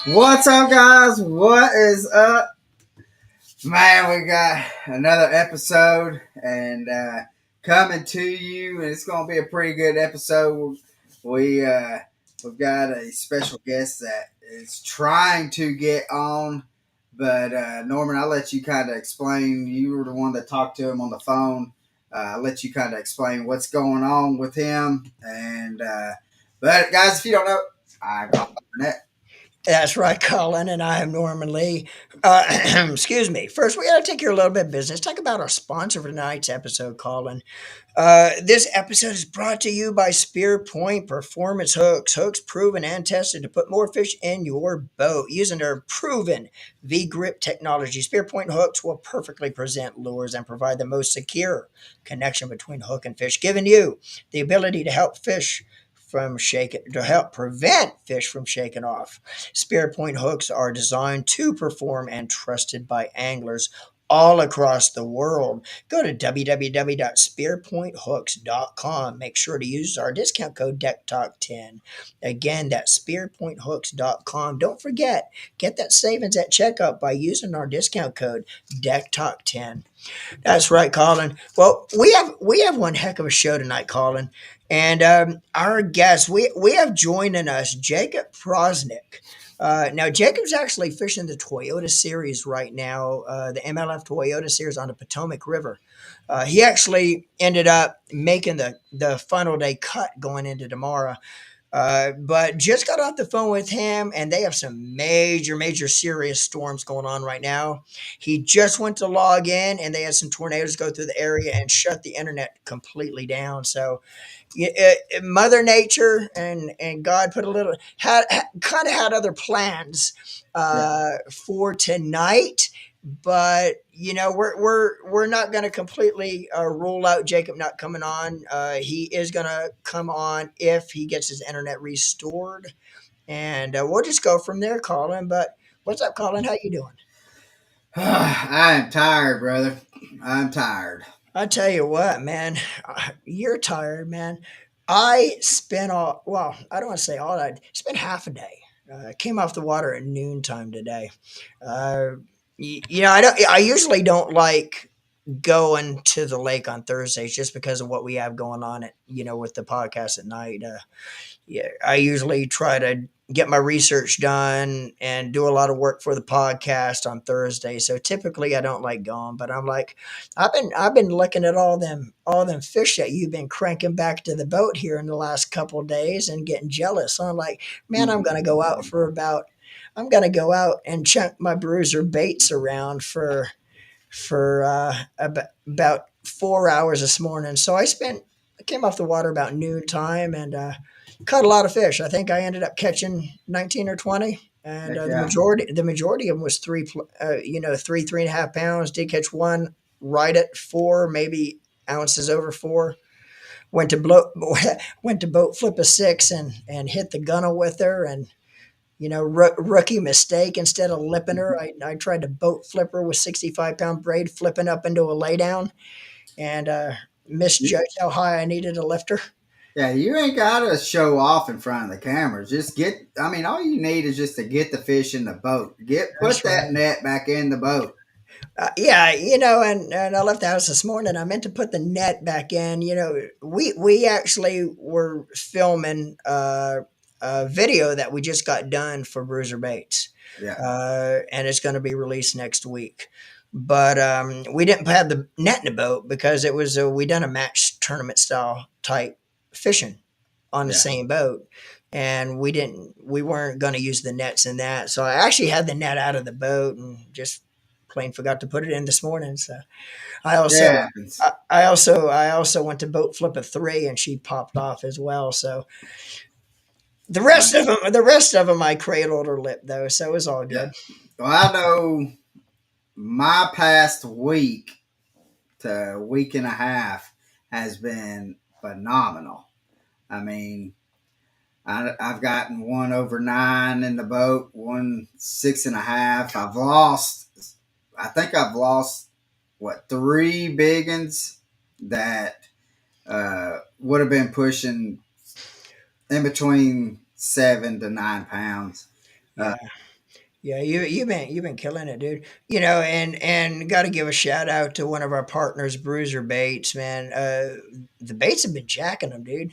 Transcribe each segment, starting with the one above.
What's up, guys? What is up? Man, we got another episode and coming to you, and it's going to be a pretty good episode. We've got a special guest that is trying to get on, but Norman, I'll let you kind of explain. You were the one that talked to him on the phone. I'll let you kind of explain what's going on with him. But guys, if you don't know, I got Burnett. That's right, Colin, and I am Norman Lee. Excuse me. First, we got to take care of a little bit of business. Talk about our sponsor for tonight's episode, Colin. This episode is brought to you by Spear Point Performance Hooks. Hooks proven and tested to put more fish in your boat using their proven V-grip technology. Spear Point hooks will perfectly present lures and provide the most secure connection between hook and fish, giving you the ability to help prevent fish from shaking off. Spear Point hooks are designed to perform and trusted by anglers all across the world. Go to www.spearpointhooks.com. Make sure to use our discount code DECKTALK10. Again, that's spearpointhooks.com. Don't forget, get that savings at checkout by using our discount code DECKTALK10. That's right, Colin. Well, we have one heck of a show tonight, Colin, and our guest we have joining us Jacob Powroznik. Now, Jacob's actually fishing the Toyota Series right now, the MLF Toyota Series on the Potomac River. He actually ended up making the final day cut going into tomorrow. But just got off the phone with him, and they have some major, serious storms going on right now. He just went to log in, and they had some tornadoes go through the area and shut the internet completely down. So, Mother Nature and God put a little kind of had other plans Yeah. for tonight, but we're not going to completely rule out Jacob not coming on. He is going to come on if he gets his internet restored, and we'll just go from there, Colin. But what's up, Colin? How you doing? I am tired, brother. I'm tired. I tell you what, man, you're tired, man. I spent I don't want to say all. I spent half a day. Came off the water at noontime today. Uh, I don't. I usually don't like going to the lake on Thursdays just because of what we have going on at with the podcast at night. Yeah, I usually try to get my research done and do a lot of work for the podcast on Thursday. So typically I don't like going, but I'm like, I've been looking at all them fish that you've been cranking back to the boat here in the last couple of days and getting jealous. So I'm like, man, I'm gonna go out and chunk my bruiser baits around for about 4 hours this morning. So I came off the water about noontime and caught a lot of fish. I think I ended up catching 19 or 20, and Heck the yeah. majority of them was 3.5 pounds. Did catch one right at 4, maybe ounces over 4. Went to blow, went to boat flip a 6 and hit the gunnel with her, and rookie mistake. Instead of lipping her, I tried to boat flip her with 65-pound braid, flipping up into a laydown, and You- misjudged how high I needed to lift her. Yeah, you ain't got to show off in front of the cameras. Just I mean, all you need is just to get the fish in the boat. Put That's that right. net back in the boat. Yeah, and I left the house this morning. I meant to put the net back in. We actually were filming a video that we just got done for Bruiser Baits, Yeah. and it's going to be released next week. But we didn't have the net in the boat because it was we done a match tournament style type fishing on the Yeah. same boat, and we weren't going to use the nets in that. So I actually had the net out of the boat and just plain forgot to put it in this morning. So I also Yeah. Happens. I also went to boat flip a 3 and she popped off as well. So the rest of them I cradled or lip though, so it was all Yeah. good. Well, I know my past week to week and a half has been phenomenal. I mean, I've gotten one over 9 in the boat, one 6.5. I think I've lost, what, 3 big ones that would have been pushing in between 7 to 9 pounds. Uh, Yeah. Yeah, you've been killing it, dude. And got to give a shout out to one of our partners, Bruiser Baits, man. The baits have been jacking them, dude.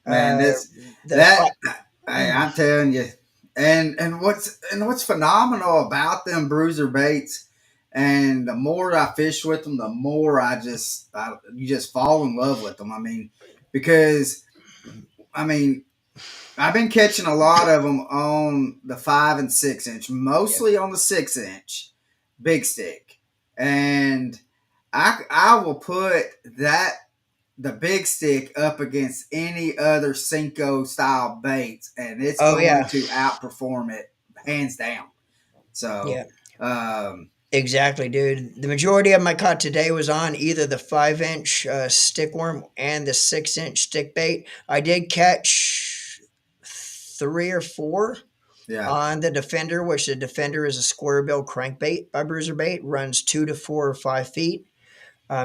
Man, Uh, this the that fi- I'm telling you, and what's phenomenal about them bruiser baits, and the more I fish with them, the more you just fall in love with them. I mean, because I mean I've been catching a lot of them on the 5 and 6 inch, yeah. mostly on the 6 inch big stick, and I will put that the big stick up against any other Cinco style baits, and it's Oh going yeah, to outperform it hands down. yeah. So, um, Exactly, dude. The majority of my caught today was on either the 5 inch stickworm and the 6 inch stick bait. I did catch three or four yeah, on the Defender, which the Defender is a square bill crankbait by Bruiser Bait, runs 2 to 4 or 5 feet.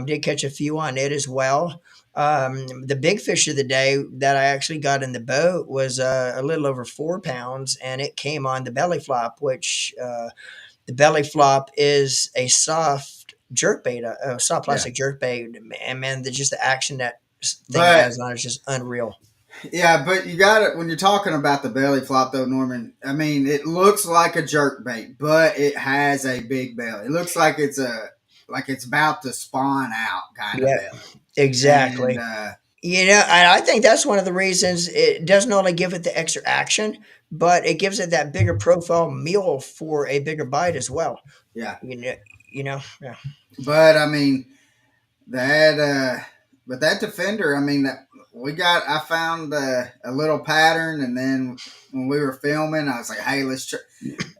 Did catch a few on it as well. The big fish of the day that I actually got in the boat was a little over 4 pounds, and it came on the belly flop, which the belly flop is a soft jerk bait, a soft yeah. plastic jerk bait, and man, just the action that thing But has on is just unreal. yeah, but you got it when you're talking about the belly flop, though, Norman. I mean, it looks like a jerk bait, but it has a big belly. It looks like it's about to spawn out kind of Yeah, belly, and exactly. And I think that's one of the reasons it doesn't only give it the extra action, but it gives it that bigger profile meal for a bigger bite as well. yeah. You know, yeah, But I mean, That, but that defender, I mean, I found a little pattern, and then when we were filming, I was like, "Hey,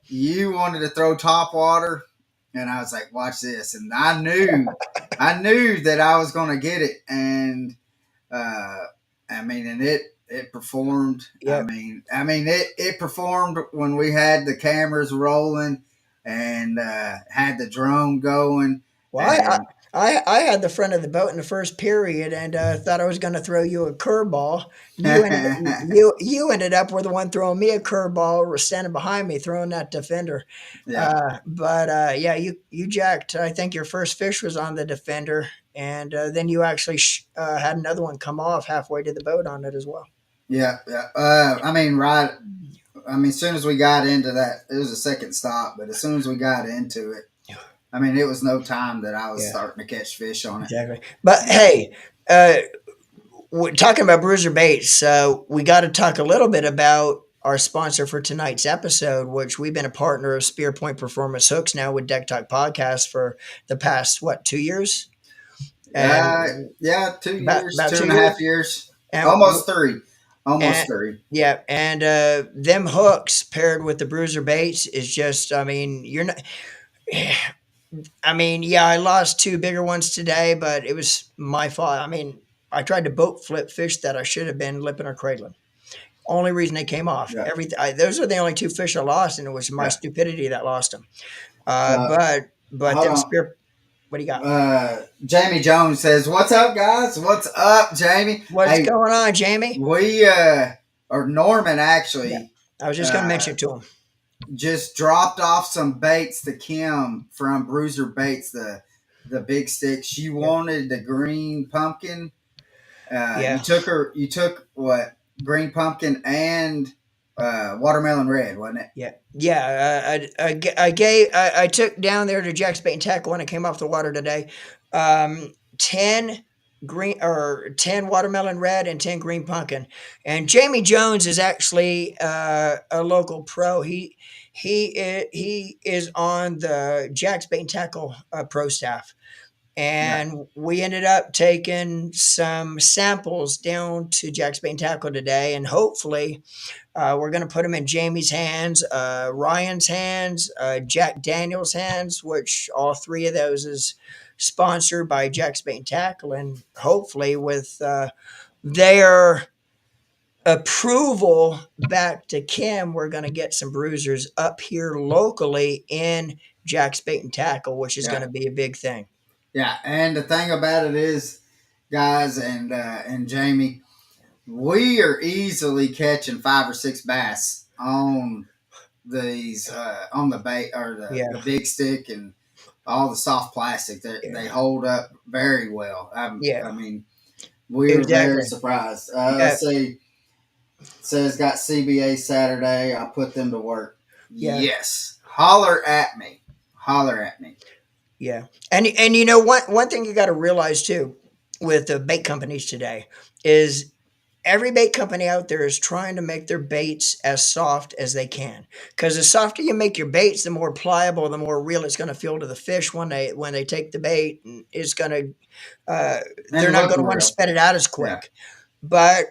you wanted to throw top water," and I was like, "Watch this," and I knew that I was going to get it, and uh, I mean, and it performed. yep. It performed when we had the cameras rolling and had the drone going, Well, and I had the front of the boat in the first period, and thought I was going to throw you a curveball. You ended up were the one throwing me a curveball, or standing behind me throwing that defender. yeah. But yeah, you jacked. I think your first fish was on the defender, and then you actually had another one come off halfway to the boat on it as well. Yeah, yeah. I mean, right. I mean, as soon as we got into that, it was a second stop, but as soon as we got into it, I mean, it was no time that I was Yeah, starting to catch fish on it. exactly. But hey, uh, we're talking about Bruiser Baits, so we got to talk a little bit about our sponsor for tonight's episode, which we've been a partner of Spear Point Performance Hooks now with Deck Talk Podcast for the past 2 years, and Yeah, about two two and a half years, years, and almost three, almost and three. yeah, and them hooks paired with the Bruiser Baits is just, I mean, you're not. I mean, yeah, I lost two bigger ones today, but it was my fault. I mean, I tried to boat flip fish that I should have been lipping or cradling. Only reason they came off. Yeah, Those are the only two fish I lost, and it was my yeah. stupidity that lost them. Uh, Uh, but Hold them on. spear. What do you got? Jamie Jones says, "What's up, guys? What's up, Jamie? What's Hey, going on, Jamie? we or Norman Yeah, actually I was just gonna uh, mention it to him. just dropped off some baits to Kim from Bruiser Baits, the big stick. She Yeah, wanted the green pumpkin. yeah, You took what, green pumpkin and watermelon red, wasn't it? yeah, yeah. I took down there to Jack's Bait and Tackle when I came off the water today. 10 green or 10 watermelon red and 10 green pumpkin. And Jamie Jones is actually a local pro. He is on the Jack's Bait and Tackle pro staff. Yeah, And we ended up taking some samples down to Jack's Bait and Tackle today, and hopefully we're going to put them in Jamie's hands, Ryan's hands, Jack Daniels' hands, which all three of those is sponsored by Jack's Bait and Tackle. And hopefully, with their approval back to Kim, we're going to get some bruisers up here locally in Jack's Bait and Tackle, which is going yeah, to be a big thing. yeah. And the thing about it is, guys, and Jamie, we are easily catching 5 or 6 bass on these on the bait or the Yeah, big stick and all the soft plastic. They yeah, hold up very well. yeah, I mean, we were very exactly. surprised. Yeah, Let's see. Says got CBA Saturday. I put them to work. yeah, Yes. Holler at me. Holler at me. yeah. And you know one thing you got to realize too with the bait companies today is every bait company out there is trying to make their baits as soft as they can, because the softer you make your baits, the more pliable, the more real it's going to feel to the fish when they take the bait. And it's going to they're And not look going to want to real. spit it out as Yeah. quick. But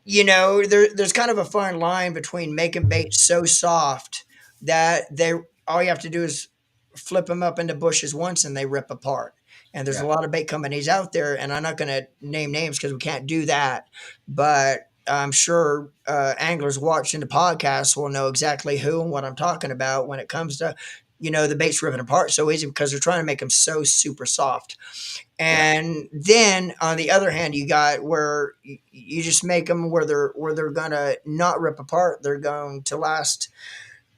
there's kind of a fine line between making bait so soft that they all you have to do is flip them up into bushes once and they rip apart. And there's a Yeah. lot of bait companies out there, and I'm not going to name names because we can't do that. But I'm sure anglers watching the podcast will know exactly who and what I'm talking about when it comes to, the baits ripping apart so easy because they're trying to make them so super soft. Yeah. And then on the other hand, you got where you just make them where they're gonna not rip apart. They're going to last.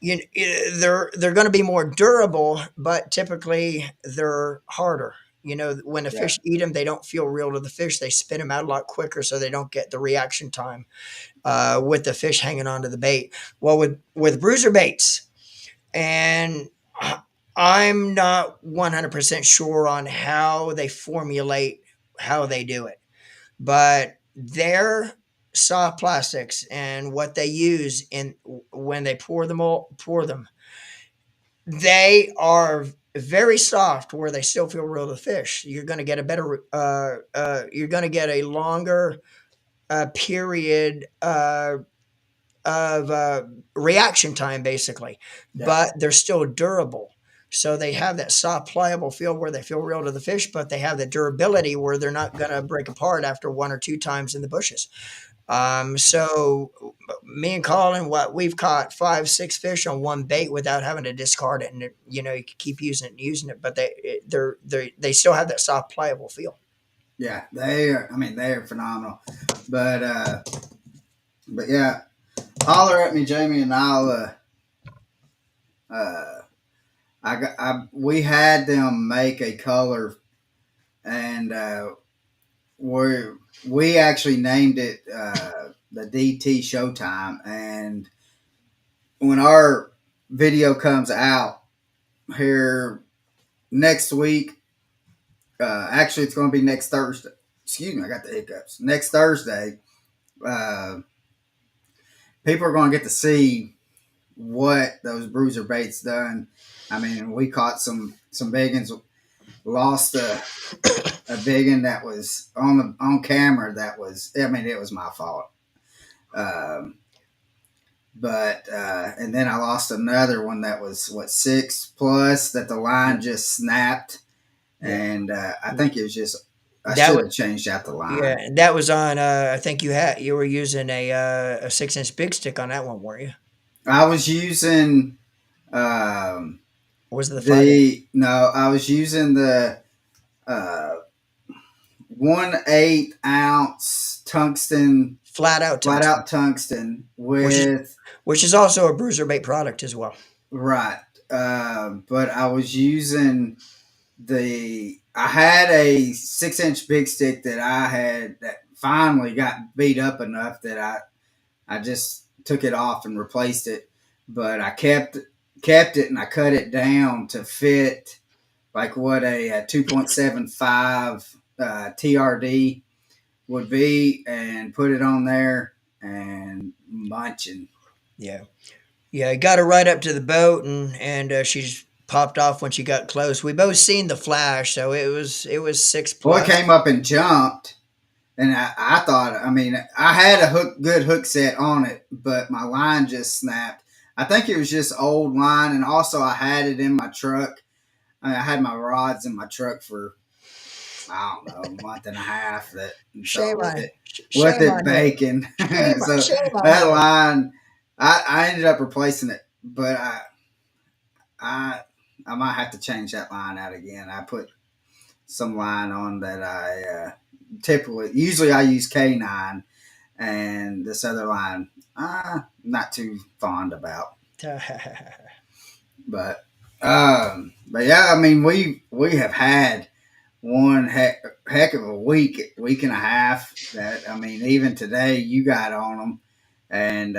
They're going to be more durable, but typically they're harder. When the Yeah. fish eat them, they don't feel real to the fish. They spin them out a lot quicker, so they don't get the reaction time with the fish hanging onto the bait. Well, with bruiser baits, and I'm not 100% sure on how they formulate how they do it, but their soft plastics and what they use in when they pour them, they are very soft where they still feel real to fish. You're going to get a better you're going to get a longer period of reaction time, basically, Yeah. but they're still durable. So they have that soft, pliable feel where they feel real to the fish, but they have the durability where they're not going to break apart after one or two times in the bushes. So me and Colin, what we've caught 5, 6 fish on one bait without having to discard it, and you can keep using it and using it, but they still have that soft, pliable feel. Yeah. They are. I mean, they are phenomenal. But yeah, holler at me, Jamie, and I'll. We had them make a color, and we we actually named it the DT Showtime. And when our video comes out here next week, actually it's going to be next Thursday. Excuse me, I got the hiccups. Next Thursday, uh, people are going to get to see what those bruiser baits done. I mean, we caught some big ones, lost a big one that was on camera. That was, I mean, it was my fault. Um, but and then I lost another one that was what 6 plus that the line just snapped, Yeah, and I think it was just I that should was have changed out the line. yeah, that was on. I think you were using a 6 inch big stick on that one, were you? I was using um, Or was it the 5 inch the no, I was using the uh, 1/8 ounce tungsten, flat out flat tungsten, out tungsten which is with which is also a bruiser bait product as well. right. But I was using I had a 6 inch big stick that I had that finally got beat up enough that I just took it off and replaced it. But I kept it and I cut it down to fit like what a 2.75 TRD would be and put it on there and munching. Yeah, yeah, I got her right up to the boat, and she just popped off when she got close. We both seen the flash, so it was six Boy plus. came up and jumped. And I thought, I mean, I had a good hook set on it, but my line just snapped. I think it was just old line, and also I had it in my truck. I had my rods in my truck for I don't know a month and a half. That and Shame so on with shame it on him. baking, Shame on so shame on that him. line, I ended up replacing it, but I I might have to change that line out again. I put some line on that I typically usually I use K9 and this other line, not too fond about. But but yeah, I mean we have had one heck of a week and a half. That I mean, even today you got on them, and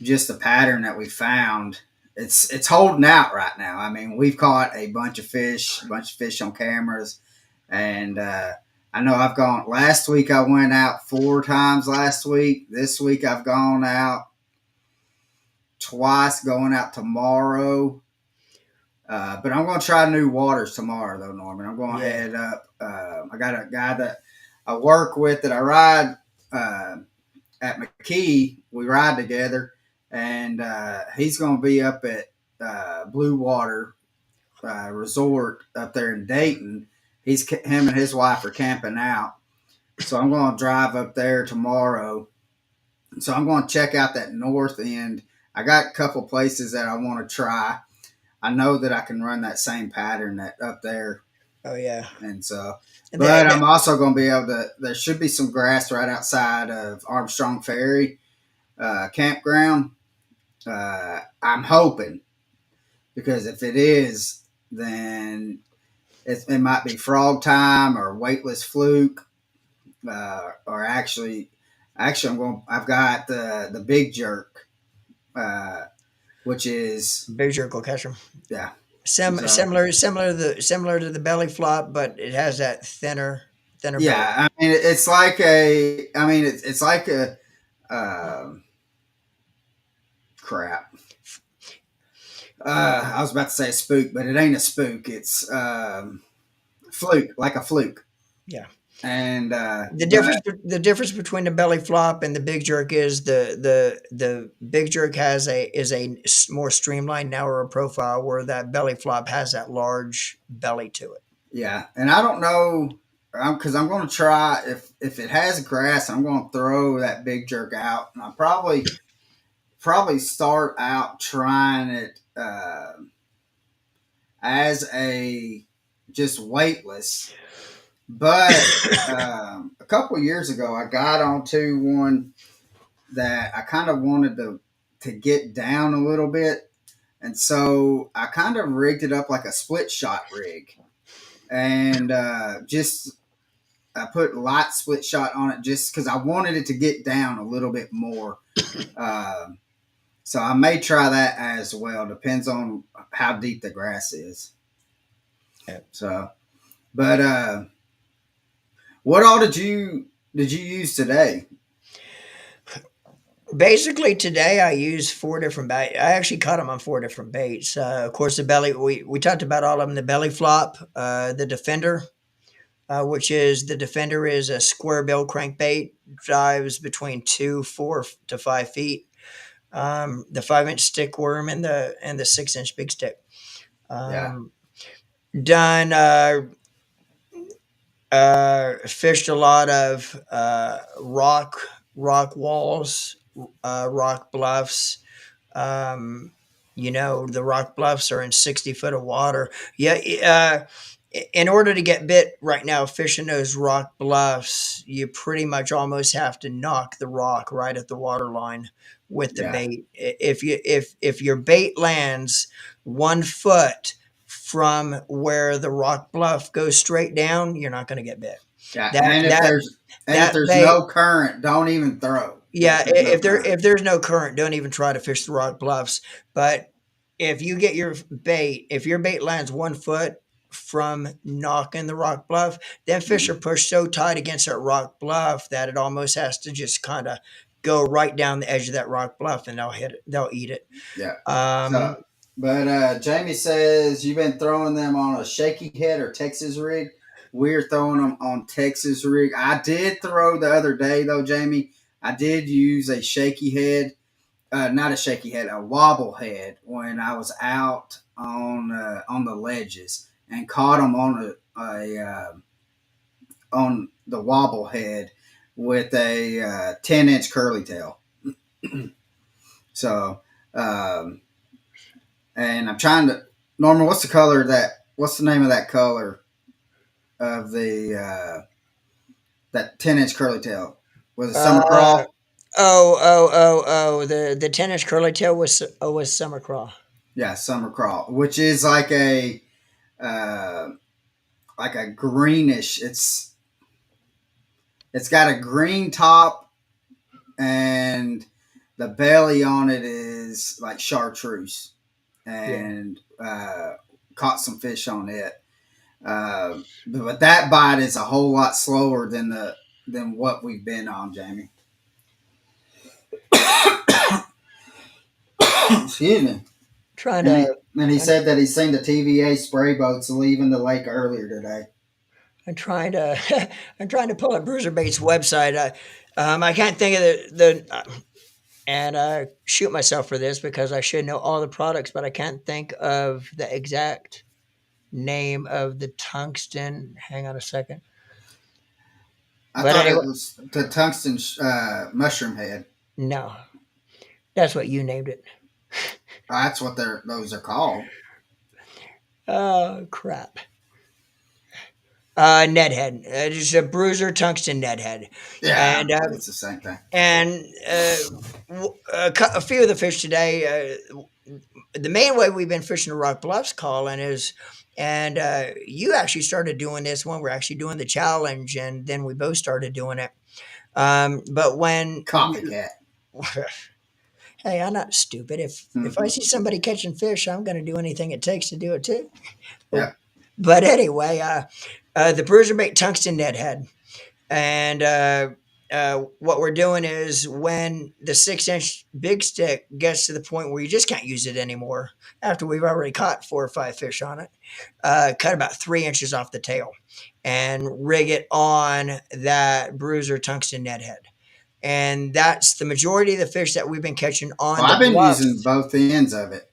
just the pattern that we found. It's holding out right now. I mean, we've caught a bunch of fish on cameras, and I know I've gone. Last week I went out 4 times. Last week, this week I've gone out twice. Going out tomorrow. But I'm going to try new waters tomorrow, though, Norman. I'm going to Yeah. head up. I got a guy that I work with that I ride at McKee. We ride together, and he's going to be up at Blue Water Resort up there in Dayton. Him and his wife are camping out, so I'm going to drive up there tomorrow. So I'm going to check out that north end. I got a couple places that I want to try. I know that I can run that same pattern that up there, Oh yeah. and so. But The, I'm also going to be able to. There should be some grass right outside of Armstrong Ferry campground. I'm hoping because if it is, then it might be frog time or weightless fluke, or actually I've got the big jerk, uh, which is big jerk will catch them. yeah. So Similar to the belly flop, but it has that thinner belly. yeah, I mean it's like a. I mean it's like a. Um, Crap. I was about to say a spook, but it ain't a spook. It's fluke, like a fluke. Yeah. And The difference between the belly flop and the big jerk is the big jerk is a more streamlined, narrower profile, where that belly flop has that large belly to it. yeah, and I don't know because I'm going to try if it has grass, I'm going to throw that big jerk out, and I probably start out trying it as a just weightless. But a couple years ago, I got onto one that I kind of wanted to get down a little bit, and so I kind of rigged it up like a split shot rig, and just I put light split shot on it just because I wanted it to get down a little bit more. Um, so I may try that as well. Depends on how deep the grass is. Yeah. So, but what all did you use today? Basically, today I used four different bait. I actually caught them on four different baits. Of course, the belly. We talked about all of them. The belly flop, the defender, the defender is a square bill crankbait, drives between 4 to 5 feet. The 5-inch stick worm and the 6-inch big stick. Yeah, Um, done fished a lot of rock walls, rock bluffs. Um, the rock bluffs are in 60 foot of water. Yeah. In order to get bit right now, fishing those rock bluffs, you pretty much almost have to knock the rock right at the water line with the yeah, bait. If your bait lands 1 foot from where the rock bluff goes straight down, you're not going to get bit. yeah. That that And if that there's bait no current, don't even throw. Yeah, If there's no current. if there's no current, don't even try to fish the rock bluffs. But if your bait lands 1 foot from knocking the rock bluff, then fish are Mhm. pushed so tight against that rock bluff that it almost has to just kind of go right down the edge of that rock bluff, and they'll hit it. They'll eat it. Yeah. So, Um, but Jamie says you've been throwing them on a shaky head or Texas rig. We're throwing them on Texas rig. I did throw the other day though, Jamie. I did use a shaky head, not a shaky head, a wobble head when I was out on the ledges and caught them on the wobble head with a 10-inch curly tail. So. Um, and I'm trying to. Norman, what's the color of that? What's the name of that color of the that 10-inch curly tail? Was it summer uh, crawl? The tennis curly tail was summer craw. Yeah, summer crawl, which is uh, like a greenish. It's got a green top, and the belly on it is like chartreuse, Yeah. and caught some fish on it. But that bite is a whole lot slower than what we've been on, Jamie. Excuse me. Trying And to he I'm, said that he's seen the TVA spray boats leaving the lake earlier today. I'm trying to I'm trying to pull up Bruiser Bait's website. I can't think of and I shoot myself for this because I should know all the products, but I can't think of the exact name of the tungsten. Hang on a second. I But thought anyway, it was the tungsten mushroom head. no, that's what you named it. That's what those are called. Oh crap! Ned head. Just a bruiser tungsten Ned head, Yeah, and it's the same thing. and a few of the fish today. The main way we've been fishing the Rock Bluffs, Colin, is, and you actually started doing this when we're actually doing the challenge, and then we both started doing it. But when you, Copycat. hey, I'm not stupid. If I Mm-hmm. see somebody catching fish, I'm going to do anything it takes to do it too. Yep. But anyway, the bruiser bait tungsten net head. And what we're doing is when the 6-inch big stick gets to the point where you just can't use it anymore, after we've already caught 4 or 5 fish on it, cut about 3 inches off the tail and rig it on that bruiser tungsten net head. And that's the majority of the fish that we've been catching Well, on the I've been using bluffs. both ends of it.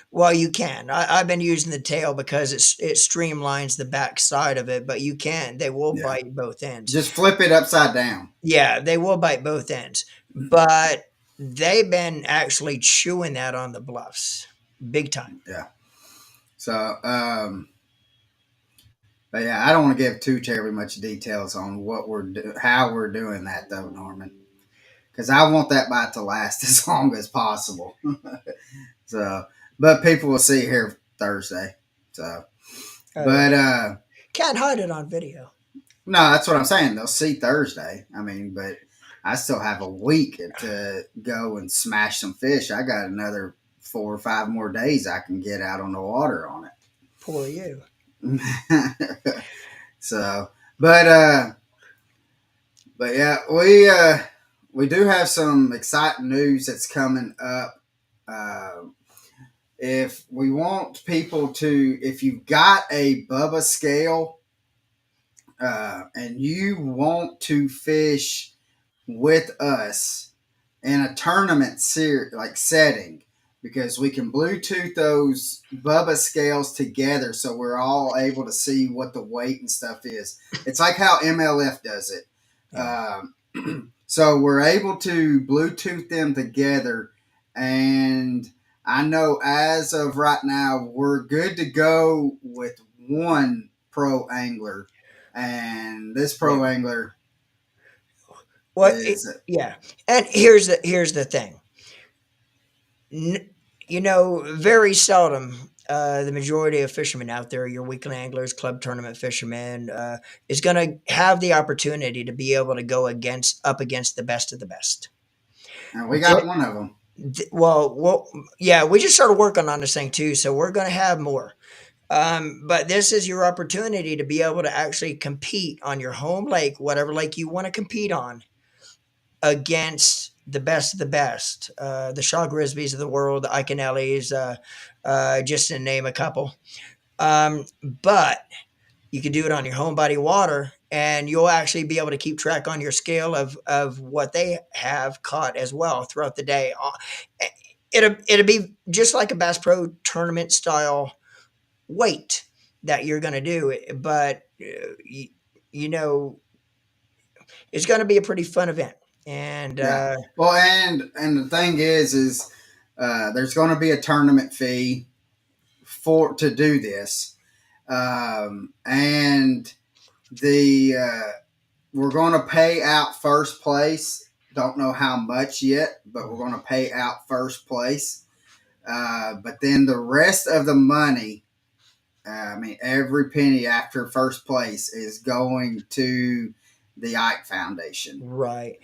Well, you can. I've been using the tail because it streamlines the back side of it, but you can. They will Yeah. bite both ends. Just flip it upside down. Yeah, they will bite both ends, but they've been actually chewing that on the bluffs big time. Yeah. So, but yeah, I don't want to give too terribly much details on how we're doing that though, Norman, because I want that bite to last as long as possible. So, but people will see here Thursday. So, Oh yeah, but can't hide it on video. no, that's what I'm saying. They'll see Thursday. I mean, but I still have a week to go and smash some fish. I got another 4 or 5 more days I can get out on the water on Poor you. it. So, but yeah, we do have some exciting news that's coming up. Uh, if we want people to, if you've got a Bubba scale and you want to fish with us in a tournament like setting, because we can Bluetooth those Bubba scales together so we're all able to see what the weight and stuff is. It's like how MLF does it. Yeah. So we're able to Bluetooth them together, and I know as of right now we're good to go with one pro angler, and this Yeah. pro angler What? is Yeah. And here's the thing. Very seldom. The majority of fishermen out there, your weekly anglers, club tournament fishermen, is going to have the opportunity to be able to go up against the best of the best. and we got one of them. Well, yeah, we just started working on this thing too, so we're going to have more. But this is your opportunity to be able to actually compete on your home lake, whatever lake you want to compete on, against the best of the best, the Shaw Grisbys of the world, the Iconellis, just to name a couple. But you can do it on your home body water, and you'll actually be able to keep track on your scale of what they have caught as well throughout the day. It'll be just like a Bass Pro tournament style weight that you're going to do, but you know it's going to be a pretty fun event. And Yeah. Well, and the thing is there's going to be a tournament fee for to do this, and the we're going to pay out first place Don't know how much yet, but we're going to pay out first place. But then the rest of the money, I mean, every penny after first place is going to the Ike Foundation. Right.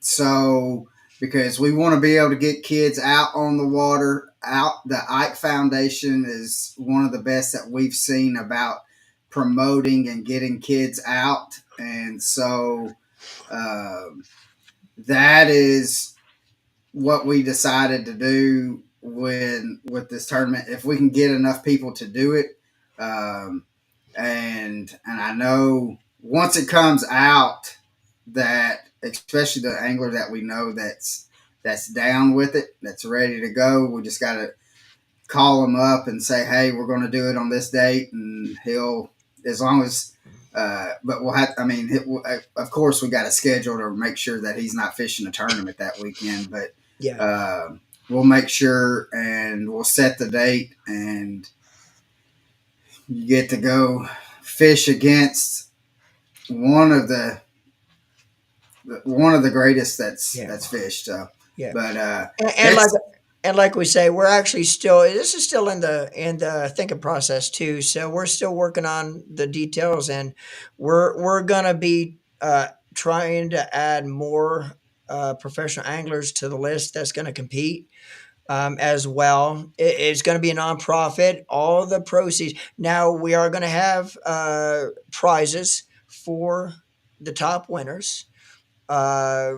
So because we want to be able to get kids out on the water, out the Ike Foundation is one of the best that we've seen about promoting and getting kids out, and so that is what we decided to do with this tournament. If we can get enough people to do it, um, and I know once it comes out that especially the angler that we know that's down with it, that's ready to go, we just got to call him up and say, hey, we're going to do it on this date, and he'll, as long as but we'll have, I mean, of course, we got to schedule to make sure that he's not fishing a tournament that weekend. But Yeah. we'll make sure and we'll set the date, and you get to go fish against one of the greatest that's fished. So, Yeah. but And like we say, we're actually still, this is still in the thinking process too. So we're still working on the details, and we're gonna be trying to add more professional anglers to the list that's going to compete as well. It's going to be a nonprofit. All the proceeds. Now we are going to have prizes for the top winners, uh,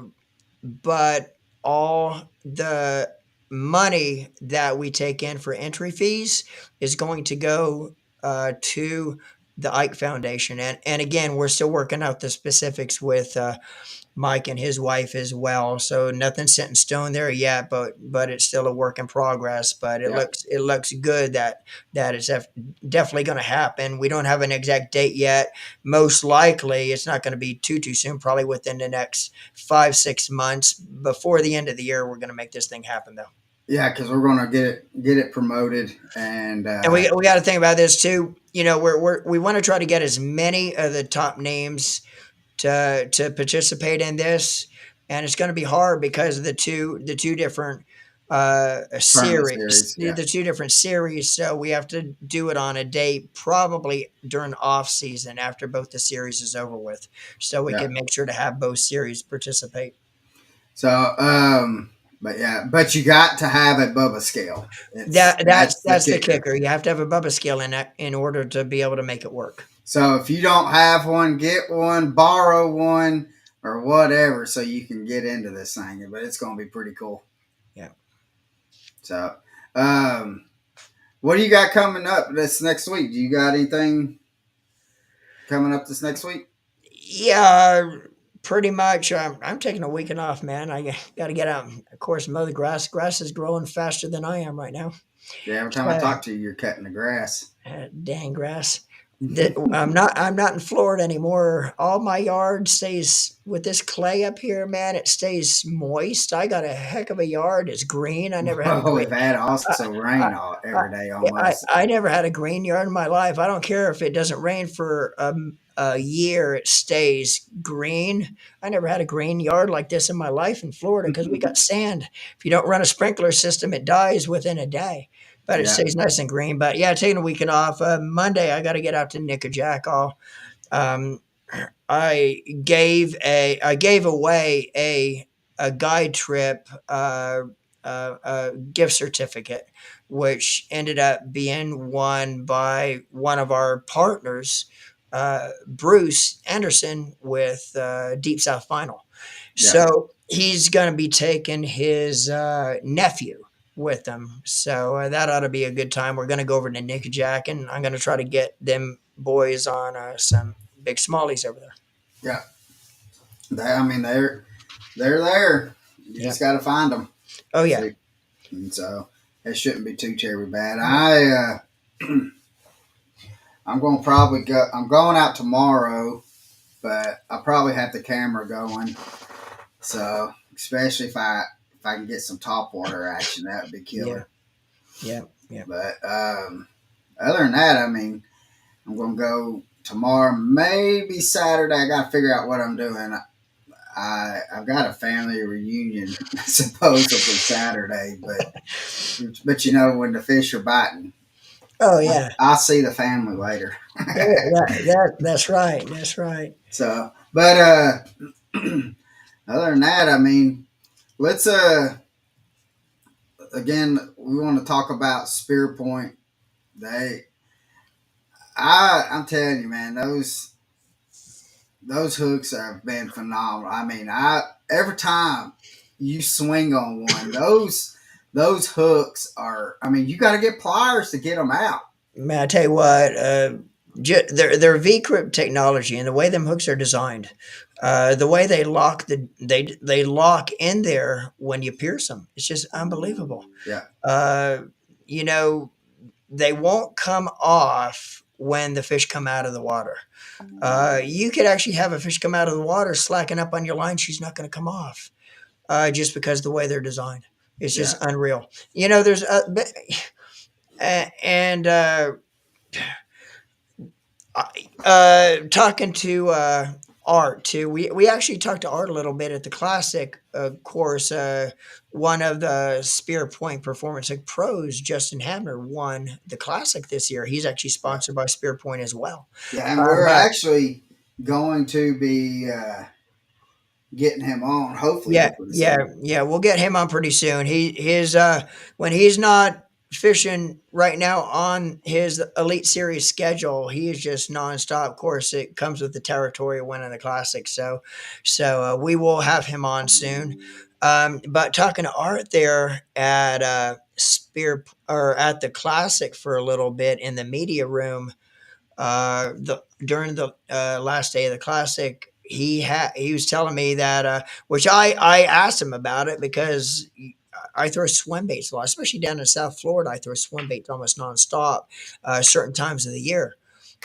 but all the money that we take in for entry fees is going to go to the Ike Foundation. And again, we're still working out the specifics with Mike and his wife as well. So nothing's set in stone there yet, but it's still a work in progress. But yeah, it looks good that it's definitely going to happen. We don't have an exact date yet. Most likely, it's not going to be too soon. Probably within the next 5-6 months before the end of the year, we're going to make this thing happen, though. yeah, because we're gonna get it promoted, and And we got to think about this too. You know, we want to try to get as many of the top names to participate in this, and it's going to be hard because of the two different tournament series, series. the Yeah, two different series. So we have to do it on a day, probably during off season after both the series is over with, so we yeah. can make sure to have both series participate. So, but yeah, but you got to have a Bubba scale. That's the That's the kicker. kicker. You have to have a Bubba scale in that in order to be able to make it work. So if you don't have one, get one, borrow one, or whatever, so you can get into this thing. But it's going to be pretty cool. Yeah. So, um, what do you got coming up this next week? Do you got anything coming up this next week? Yeah, pretty much. I'm taking a weekend off, man. I got to get out, and, of course, mow the grass. Grass is growing faster than I am right now. Yeah, every time I Uh, talk to you, you're cutting the grass. dang grass. That I'm not in Florida anymore. All my yard stays with this clay up here, man. It stays moist. I got a heck of a yard. It's green. I never had a Oh, green. we've had I, also I, rain I, every day almost. I never had a green yard in my life. I don't care if it doesn't rain for a year, it stays green. I never had a green yard like this in my life in Florida because we got sand. If you don't run a sprinkler system, it dies within a day. But it Yeah, stays nice and green. But yeah, taking a weekend off. Monday, I got to get out to Nickajack. Um, I gave away a guide trip gift certificate, which ended up being won by one of our partners, Bruce Anderson with Deep South Final. yeah, So he's going to be taking his nephew with them. So that ought to be a good time. We're going to go over to Nickajack, and I'm going to try to get them boys on some big smallies over there. yeah. I mean, they're there. You Yeah. just got to find them. Oh yeah. See, and so it shouldn't be too terribly bad. No. I'm going to probably go. I'm going out tomorrow, but I'll probably have the camera going. So especially if I can get some top water action, that would be Yeah. killer. Yeah. Yeah. But other than that, I mean, I'm going to go tomorrow, maybe Saturday. I got to figure out what I'm doing. I've got a family reunion supposedly Saturday, but you know when the fish are biting, Oh yeah, I'll see the family later. yeah. That's right. That's right. So, but other than that, I mean, let's again we want to talk about Spear Point. They, I'm telling you, man, those hooks have been phenomenal. I mean, I every time you swing on one, those hooks are. I mean, you got to get pliers to get them out. Man, I tell you what, their V grip technology and the way them hooks are designed, the way they lock in there when you pierce them, it's just unbelievable. Yeah, Uh, you know, they won't come off when the fish come out of the water. You could actually have a fish come out of the water, slacking up on your line, she's not going to come off, just because of the way they're designed. It's just yeah, unreal. There's and talking to Art too. We actually talked to Art a little bit at the classic course. One of the Spear Point Performance like pros, Justin Hamner, won the classic this year. He's actually yeah, sponsored by Spear Point as well. yeah. And we're But actually going to be getting him on hopefully yeah, here pretty yeah, soon. yeah. We'll get him on pretty soon. His when he's not fishing right now on his Elite Series schedule, he is just nonstop. Of course, it comes with the territory of winning the classic. So we will have him on soon. But talking to Art there at Spear or at the classic for a little bit in the media room, the during the last day of the classic, he was telling me that which I asked him about it because I throw swim baits a lot, especially down in South Florida. I throw swim baits almost nonstop, certain times of the year,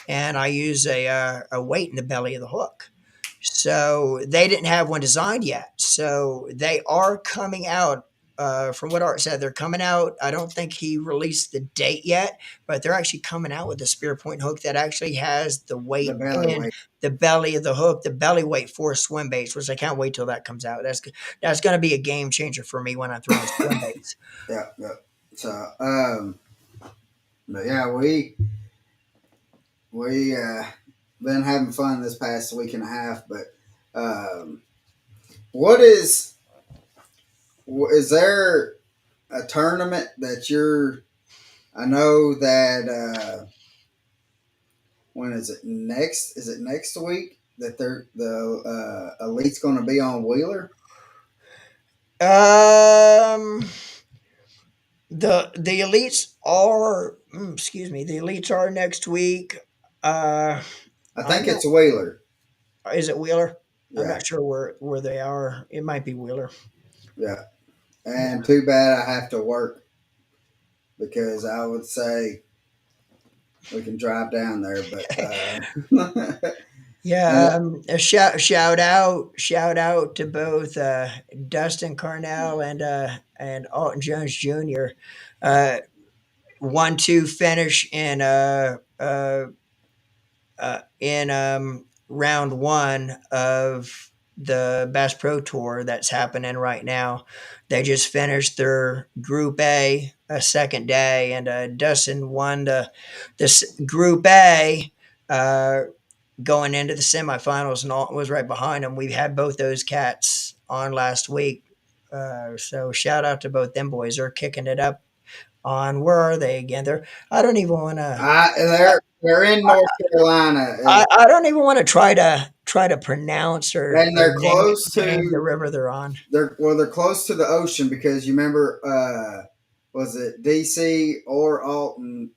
and I use a weight in the belly of the hook. So they didn't have one designed yet. So they are coming out. From what Art said, they're coming out. I don't think he released the date yet, but they're actually coming out with a spear point hook that actually has the The weight belly in weight. the belly of the hook, the belly weight for swim baits, which I can't wait till that comes out. That's going to be a game changer for me when I'm throwing swim baits. Yeah, yeah. So, but yeah, we been having fun this past week and a half. But what is there a tournament that you're? I know that when is it next? Is it next week that the elite's going to be on Wheeler? Um, the elites are excuse me, the elites are next week. Uh, I I think don't. it's Wheeler. Is it Wheeler? I'm Yeah, not sure where they are. It might be Wheeler. yeah. Yeah. And too bad I have to work because I would say we can drive down there, but Yeah, and a shout out to both Dustin Carnell and Alton Jones Jr. Uh, 1-2 finish in round one of the Bass Pro Tour that's happening right now. They just finished their Group A second day, and Dustin won this Group A. Going into the semifinals, and Alton was right behind him. We had both those cats on last week, so shout out to both them boys. They're kicking it up on where are they again? I don't even want to. they're in North Carolina, I don't even want to try to pronounce and or they're close name the to river they're on. they're close to the ocean because you remember was it DC or Alton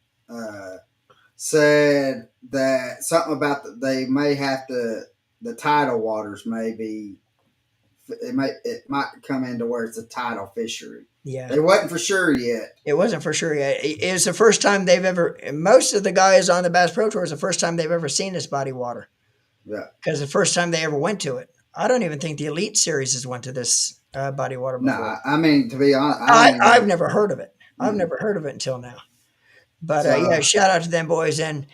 said that something about they may have to the tidal waters may be it might come into where it's a tidal fishery. Yeah, They wasn't for sure yet. it wasn't for sure yet. It's the first time they've ever. Most of the guys on the Bass Pro Tour is the first time they've ever seen this body of water Yeah. because the first time they ever went to it. I don't even think the Elite Series has went to this body of water No, before. I mean to be honest, I don't I've even. never heard of it. I've Mm. never heard of it until now. But yeah, So, shout out to them boys and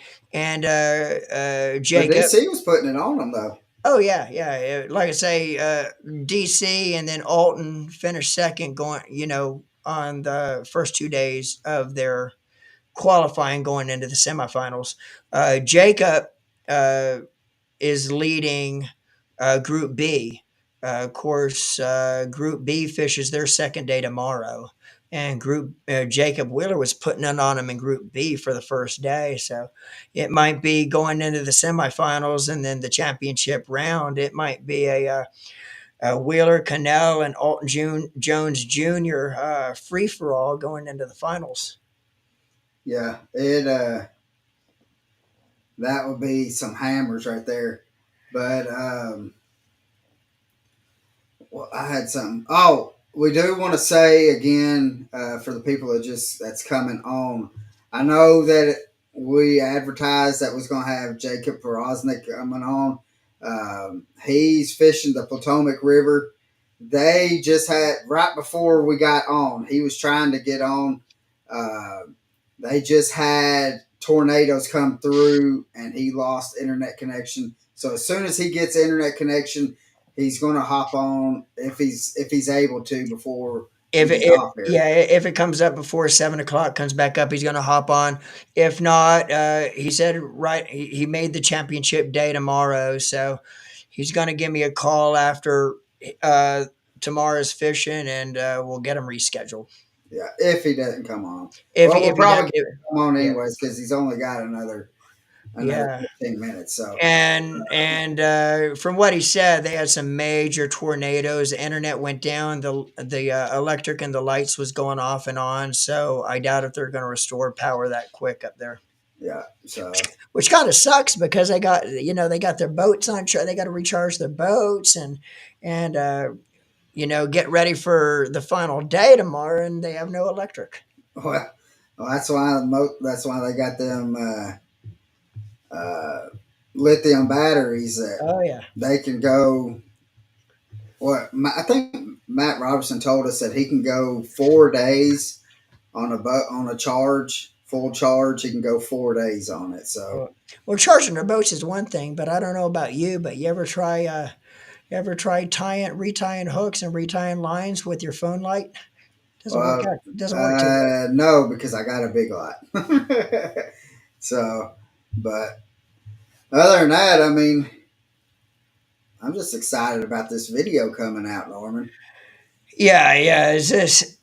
but Jacob. DC was putting it on them though. Oh yeah, yeah. Like I say, DC and then Alton finished second, going on the first 2 days of their qualifying, going into the semifinals. Jacob uh, is leading Group B. Of course, Group B fishes their second day tomorrow, and Group Jacob Wheeler was putting it on him in Group B for the first day. So it might be going into the semifinals and then the championship round. It might be a Wheeler, Cannell, and Alton Jones Jr. Free for all going into the finals. Yeah, it that would be some hammers right there. But well, I had something. Oh, we do want to say again for the people that's coming on. I know that we advertised that was going to have Jacob Powroznik coming on. He's fishing the Potomac River. They just had right before we got on. He was trying to get on. Uh, they just had tornadoes come through, and he lost internet connection. So as soon as he gets internet connection, he's going to hop on if he's able to before we get off here. If it comes up before 7 o'clock, comes back up, he's going to hop on. If not, he said he made the championship day tomorrow, so he's going to give me a call after uh, tomorrow's fishing, and we'll get him rescheduled. Yeah, if he doesn't come on. If Well, he, we'll if he does, probably get him come on yeah, anyways because he's only got another yeah. 15 minutes. So And from what he said, they had some major tornadoes. The internet went down. The electric and the lights was going off and on. So I doubt if they're going to restore power that quick up there. yeah, so Which kind of sucks because they got their boats on. They got to recharge their boats and get ready for the final day tomorrow, and they have no electric. well, that's why they got them uh, lithium batteries that Oh yeah. they can go. I think Matt Robertson told us that he can go 4 days on a charge, full charge. He can go 4 days on it. So Well, charging their boats is one thing, but I don't know about you, but you ever try retying hooks and retying lines with your phone light? Doesn't work well, out. Doesn't work too well. no, because I got a big lot. So, but other than that, I mean, I'm just excited about this video coming out, Norman. Yeah, yeah. Is this,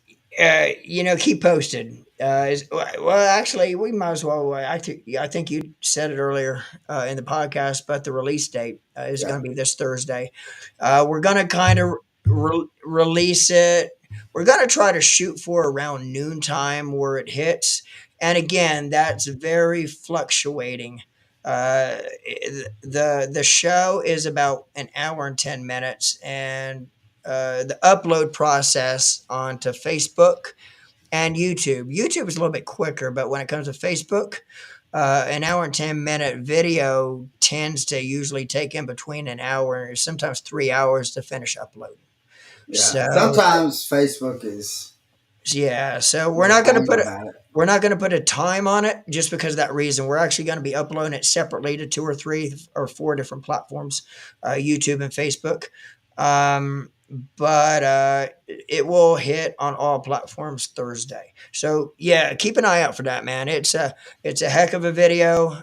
keep posted. Well, actually, we might as well. I think you said it earlier in the podcast, but the release date is Yeah, going to be this Thursday. We're going to kind of release it. We're going to try to shoot for around noontime where it hits, and again, that's very fluctuating. The show is about an hour and 10 minutes, and the upload process onto Facebook and YouTube. YouTube is a little bit quicker, but when it comes to Facebook, an hour and 10-minute video tends to usually take in between an hour and sometimes 3 hours to finish uploading. yeah. So Sometimes Facebook is yeah, so a little funny about it. we're not gonna put a time on it just because of that reason. We're actually going to be uploading it separately to 2 or 3 or 4 different platforms, YouTube and Facebook. Um, but it will hit on all platforms Thursday. So yeah, keep an eye out for that, man. It's a heck of a video.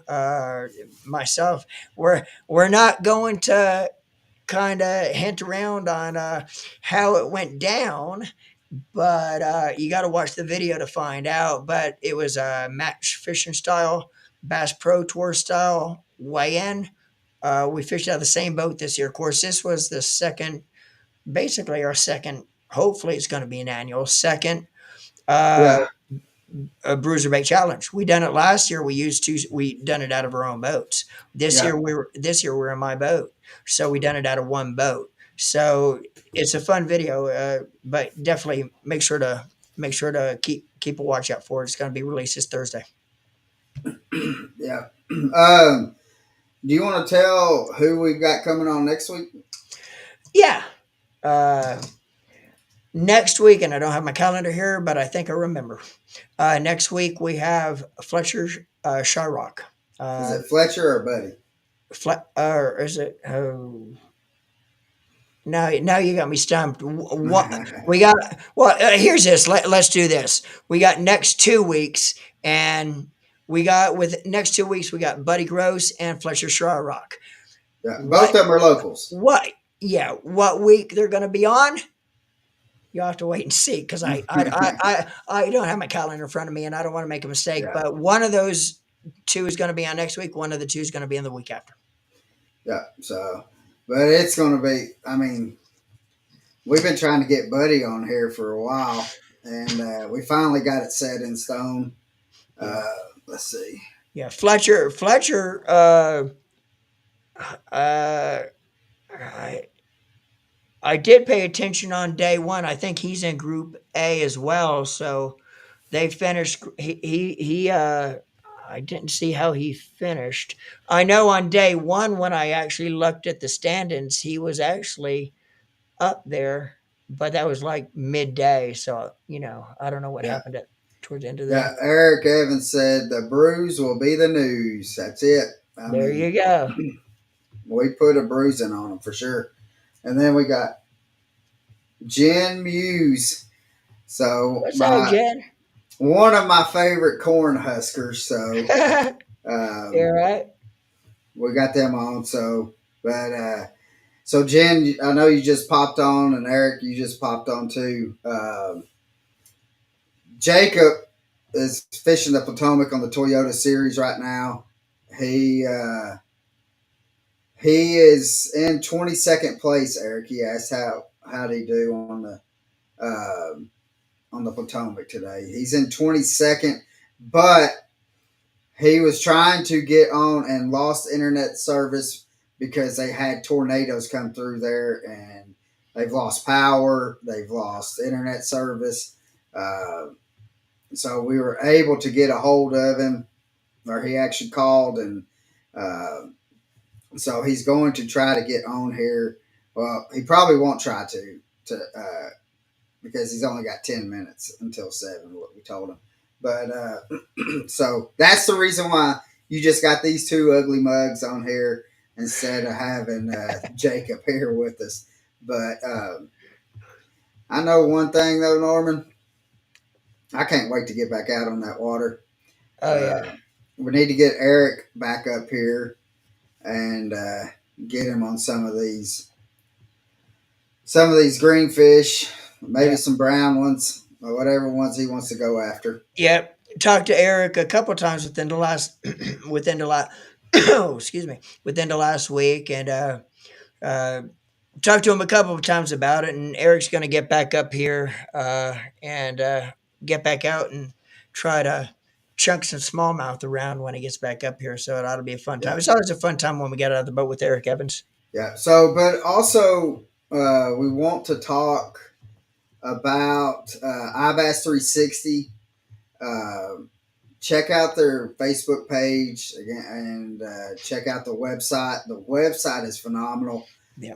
Myself, we're not going to kind of hint around on how it went down, but you got to watch the video to find out. But it was a match fishing style, Bass Pro Tour style weigh in. We fished out of the same boat this year. Of course, this was the second, basically our second. Hopefully, it's going to be an annual second uh, Yeah, a bruiser challenge. We done it last year. We used two. We done it out of our own boats. yeah, This year we're in my boat, so we done it out of one boat. So it's a fun video, but definitely make sure to keep a watch out for it. It's going to be released this Thursday. yeah. Um, do you want to tell who we've got coming on next week? Yeah. Uh, Next week, and I don't have my calendar here, but I think I remember. Next week we have Fletcher Shyrock. Is Uh, it Fletcher or Buddy? or is it? Oh, now you got me stumped. What we got? Well, here's this. Let's do this. We got next 2 weeks, and we got with next 2 weeks we got Buddy Gross and Fletcher Rock. Yeah, both What? of them are locals. What? Yeah. What week they're going to be on? You'll have to wait and see because I don't have my calendar in front of me and I don't want to make a mistake. Yeah, But one of those two is going to be on next week. One of the two is going to be in the week after. yeah. So, but it's going to be. I mean, we've been trying to get Buddy on here for a while, and we finally got it set in stone. Yeah. Let's see. Yeah. Fletcher. Uh, I I did pay attention on day one. I think he's in Group A as well. So they finished. I didn't see how he finished. I know on day one when I actually looked at the standings, he was actually up there, but that was like midday. So I don't know what Yeah, happened towards the end of the yeah. day. Eric Evans said the bruise will be the news. That's it. I There mean, you go. we put a bruising on him for sure. And then we got Jen Muse. So What's up, my Jen? one of my favorite corn huskers. So You're um, right. we got them on. So, but so Jen, I know you just popped on, and Eric, you just popped on too. Jacob is fishing the Potomac on the Toyota Series right now. He uh, he is in 22nd place. Eric, he asked how did he do on the Potomac today. He's in 22nd, but he was trying to get on and lost internet service because they had tornadoes come through there and they've lost power, they've lost internet service. Uh, so we were able to get a hold of him, or he actually called, and uh, so he's going to try to get on here. Well, he probably won't try because he's only got 10 minutes until 7, what we told him. But so that's the reason why you just got these two ugly mugs on here instead of having Jacob here with us. But I know one thing, though, Norman. I can't wait to get back out on that water. Oh Uh, yeah. we need to get Eric back up here and get him on some of these green fish, maybe Yeah. some brown ones, or whatever ones he wants to go after. Yep. Talked to Eric a couple times within the last within the last oh, excuse me, within the last week, and uh, talked to him a couple of times about it. And Eric's going to get back up here and get back out and try to chunk some smallmouth around when he gets back up here. So it ought to be a fun time. Yeah, It's always a fun time when we get out of the boat with Eric Evans. yeah. So, but also we want to talk about IBAS 360. Uh, check out their Facebook page again, and check out the website. The website is phenomenal. Yeah.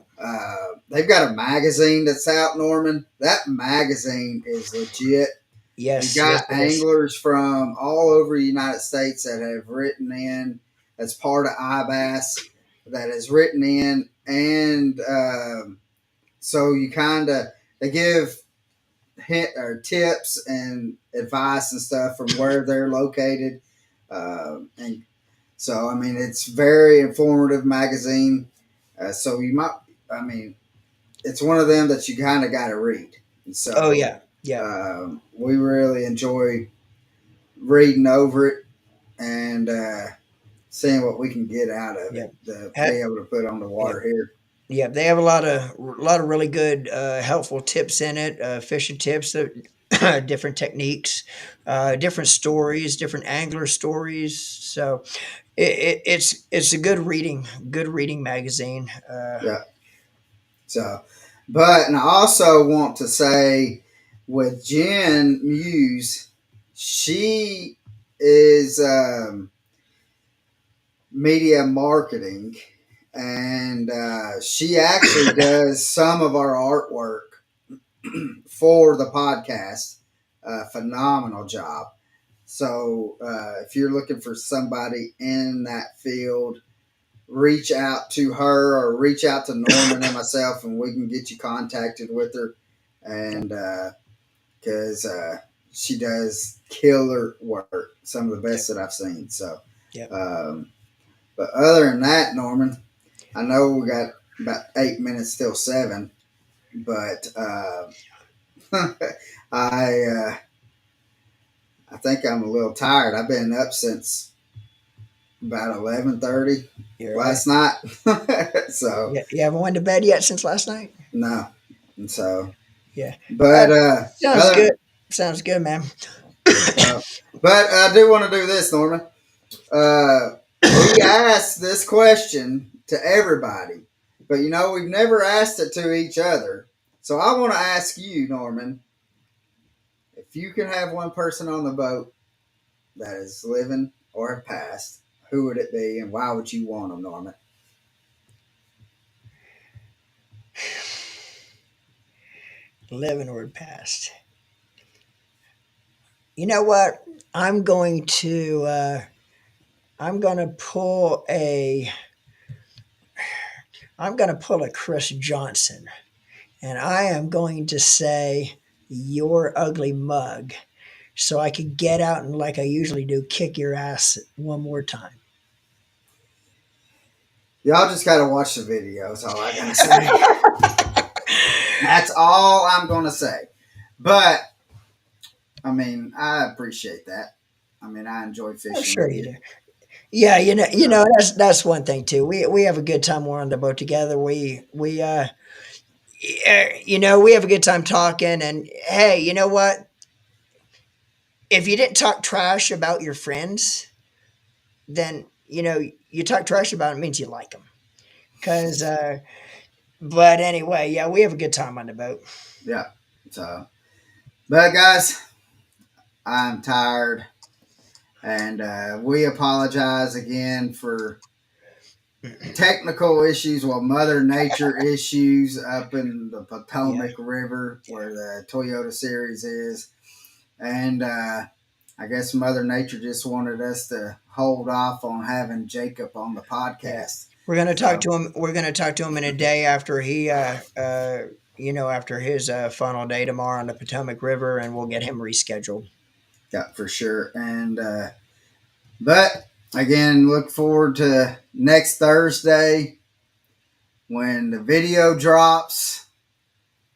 They've got a magazine that's out, Norman. That magazine is legit. They've Yes. Yes, got it is. anglers from all over the United States that have written in as part of IBAS that has written in, and so you kind of they give hint or tips and advice and stuff from where they're located, and so I mean it's very informative magazine. So you might, I mean, it's one of them that you kind of got to read. Oh So yeah. Yeah. we really enjoy reading over it and seeing what we can get out of Yeah. it to be Ha- able to put on the yeah. water here. Yeah, they have a lot of really good helpful tips in it, fishing tips, different techniques, different stories, different angler stories. So it's a good reading magazine. Yeah. So, but and I also want to say with Jen Muse, she is media marketing, and she actually does some of our artwork for the podcast. Phenomenal job. So if you're looking for somebody in that field, reach out to her or reach out to Norman and myself, and we can get you contacted with her, and because she does killer work, some of the Yep. best that I've seen. So, Yep. um, but other than that, Norman, I know we got about 8 minutes till 7, but I I think I'm a little tired. I've been up since about 11:30 You're right. last night, so You haven't went to bed yet since last night? no, and so Yeah. but Sounds good. other Sounds good, man. uh, but I do want to do this, Norman. We asked this question to everybody, but we've never asked it to each other. So I want to ask you, Norman, if you could have one person on the boat that is living or have passed, who would it be, and why would you want them, Norman? Living or past. You know what? I'm going to I'm going to pull a I'm going to pull a Chris Johnson, and I am going to say your ugly mug, so I could get out and, like I usually do, kick your ass one more time. Y'all just got to watch the video. That's all I got to say. That's all I'm going to say. But, I mean, I appreciate that. I mean, I enjoy Oh, fishing sure with you you. do. Yeah, So, that's one thing too. We have a good time. We're on the boat together. We have a good time talking. And hey, you know what? If you didn't talk trash about your friends, then you talk trash about them means you like them. Cause, but anyway, yeah, we have a good time on the boat. yeah. So, but guys, I'm tired. And we apologize again for technical issues, well, Mother Nature issues up in the Yeah, Potomac River where the Toyota Series is. And I guess Mother Nature just wanted us to hold off on having Jacob on the yeah. podcast. We're gonna talk So, to him. We're gonna talk to him in a day after after his final day tomorrow on the Potomac River, and we'll get him rescheduled. yeah, for sure. And, but again, look forward to next Thursday when the video drops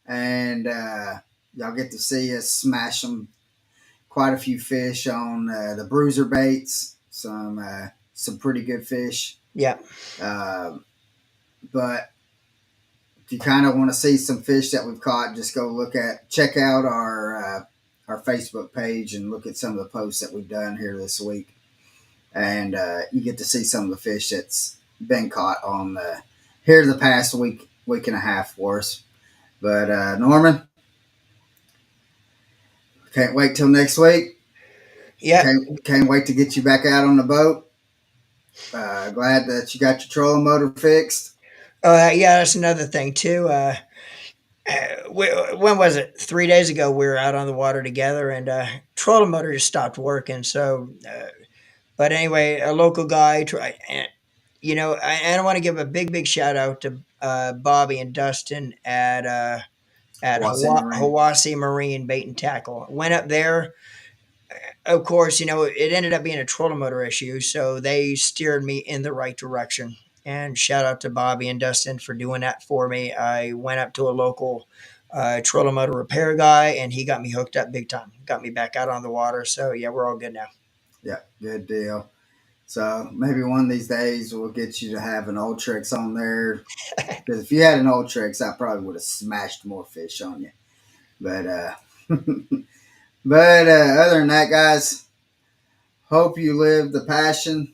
and y'all get to see us smash quite a few fish on the bruiser baits, some pretty good fish. Yeah, Uh, but if you kind of want to see some fish that we've caught, just check out our Facebook page and look at some of the posts that we've done here this week, and you get to see some of the fish that's been caught on here the past week and a half for us. But Norman, can't wait till next week. yeah. Can't wait to get you back out on the boat. Glad that you got your trolling motor fixed. Yeah, that's another thing too. When was it? 3 days ago, we were out on the water together, and trolling motor just stopped working. So, but anyway, a local guy tried. And, I want to give a big shout out to Bobby and Dustin at Wassy Marine. Hawassi Marine Bait and Tackle. Went up there. Of course, it ended up being a trolling motor issue, so they steered me in the right direction. And shout out to Bobby and Dustin for doing that for me. I went up to a local trolling motor repair guy, and he got me hooked up big time. Got me back out on the water. So yeah, we're all good now. Yeah, good deal. So maybe one of these days we'll get you to have an old tricks on there. Because if you had an old tricks, I probably would have smashed more fish on you. But other than that, guys, hope you live the passion.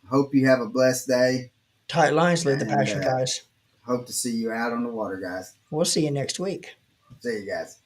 Hope you have a blessed day, Tight lines, live the and passion, guys. hope to see you out on the water, guys. We'll see you next week. See you guys.